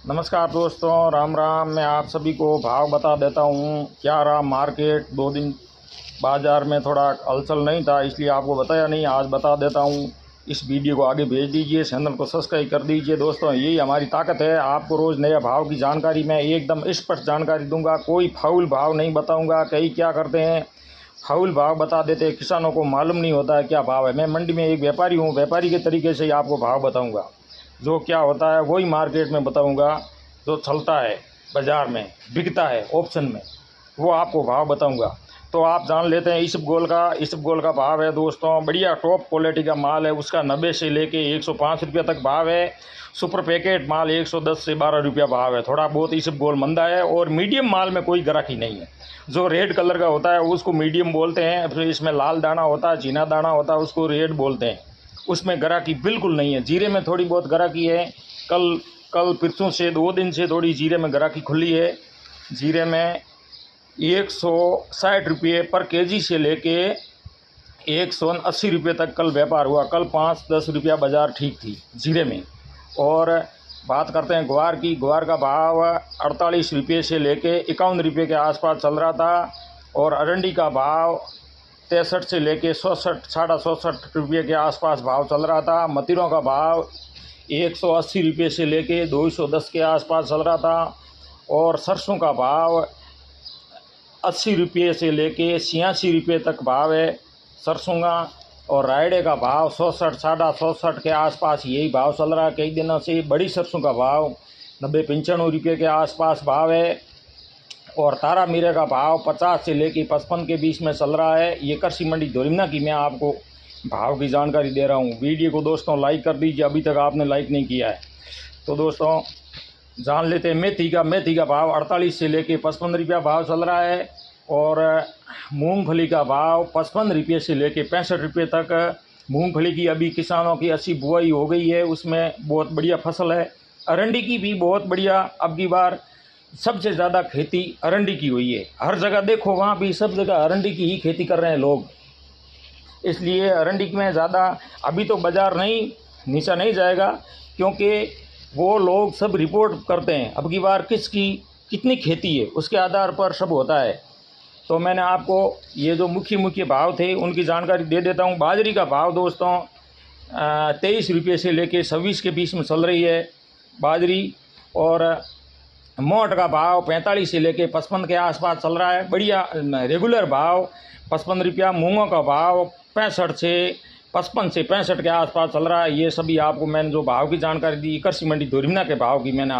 नमस्कार दोस्तों, राम राम। मैं आप सभी को भाव बता देता हूँ। क्या रहा मार्केट, 2 दिन बाज़ार में थोड़ा हलचल नहीं था, इसलिए आपको बताया नहीं, आज बता देता हूँ। इस वीडियो को आगे भेज दीजिए, चैनल को सब्सक्राइब कर दीजिए। दोस्तों, यही हमारी ताकत है, आपको रोज़ नया भाव की जानकारी मैं एकदम स्पष्ट जानकारी दूंगा। कोई फाउल भाव नहीं बताऊंगा। कई क्या करते हैं, फाउल भाव बता देते हैं, किसानों को मालूम नहीं होता है क्या भाव है। मैं मंडी में एक व्यापारी हूँ, व्यापारी के तरीके से ही आपको भाव बताऊँगा। जो क्या होता है वही मार्केट में बताऊंगा। जो चलता है बाज़ार में, बिकता है ऑप्शन में, वो आपको भाव बताऊंगा। तो आप जान लेते हैं इसबगोल का भाव है दोस्तों। बढ़िया टॉप क्वालिटी का माल है, उसका 90 से लेके 105 रुपये तक भाव है। सुपर पैकेट माल 110 से 12 रुपया भाव है। थोड़ा बहुत इसबगोल मंदा है, और मीडियम माल में कोई ग्राहकी नहीं है। जो रेड कलर का होता है उसको मीडियम बोलते हैं, फिर इसमें लाल दाना होता है, चीना दाना होता है, उसको रेड बोलते हैं। उसमें ग्राहकी बिल्कुल नहीं है। जीरे में थोड़ी बहुत ग्राहकी है। कल परसों से 2 दिन से थोड़ी जीरे में ग्राहकी खुली है। जीरे में 160 रुपये पर केजी से लेके 180 रुपये तक कल व्यापार हुआ। कल 5-10 रुपया बाज़ार ठीक थी जीरे में। और बात करते हैं ग्वार की। ग्वार का भाव 48 रुपये से लेके 51 रुपये के आसपास चल रहा था। और अरंडी का भाव 63 से लेके 67, 67.5 रुपये के आसपास भाव चल रहा था। मतीरों का भाव 180 रुपये से लेके 210 के आसपास चल रहा था। और सरसों का भाव 80 रुपये से लेके 86 रुपये तक भाव है सरसों का। और रायडे का भाव 67, 67.5 के आसपास यही भाव चल रहा है कई दिनों से। बड़ी सरसों का भाव 90-95 रुपये के आसपास भाव है। और तारा मीरे का भाव 50 से लेके 55 के बीच में चल रहा है। ये कृषि मंडी धोरिमना की मैं आपको भाव की जानकारी दे रहा हूँ। वीडियो को दोस्तों लाइक कर दीजिए, अभी तक आपने लाइक नहीं किया है। तो दोस्तों जान लेते हैं मेथी का भाव 48 से लेके 55 रुपया भाव चल रहा है। और मूंगफली का भाव 55 रुपये से लेके 65 रुपये तक। मूंगफली की अभी किसानों की अच्छी बुआई हो गई है, उसमें बहुत बढ़िया फसल है। अरंडी की भी बहुत बढ़िया, अब की बार सबसे ज़्यादा खेती अरंडी की हुई है। हर जगह देखो, वहाँ भी सब जगह अरंडी की ही खेती कर रहे हैं लोग। इसलिए अरंडी में ज़्यादा अभी तो बाज़ार नीचा नहीं जाएगा, क्योंकि वो लोग सब रिपोर्ट करते हैं अब की बार किसकी कितनी खेती है, उसके आधार पर सब होता है। तो मैंने आपको ये जो मुख्य भाव थे उनकी जानकारी दे देता हूँ। बाजरी का भाव दोस्तों 23 रुपये से लेके 26 के बीच में चल रही है बाजरी। और मोट का भाव 45 से लेके 55 के आसपास चल रहा है। बढ़िया रेगुलर भाव 55 रुपया। मूंगों का भाव 55 से 65 के आसपास चल रहा है। ये सभी आपको मैंने जो भाव की जानकारी दी, कृषि मंडी धोरिमना के भाव की मैंने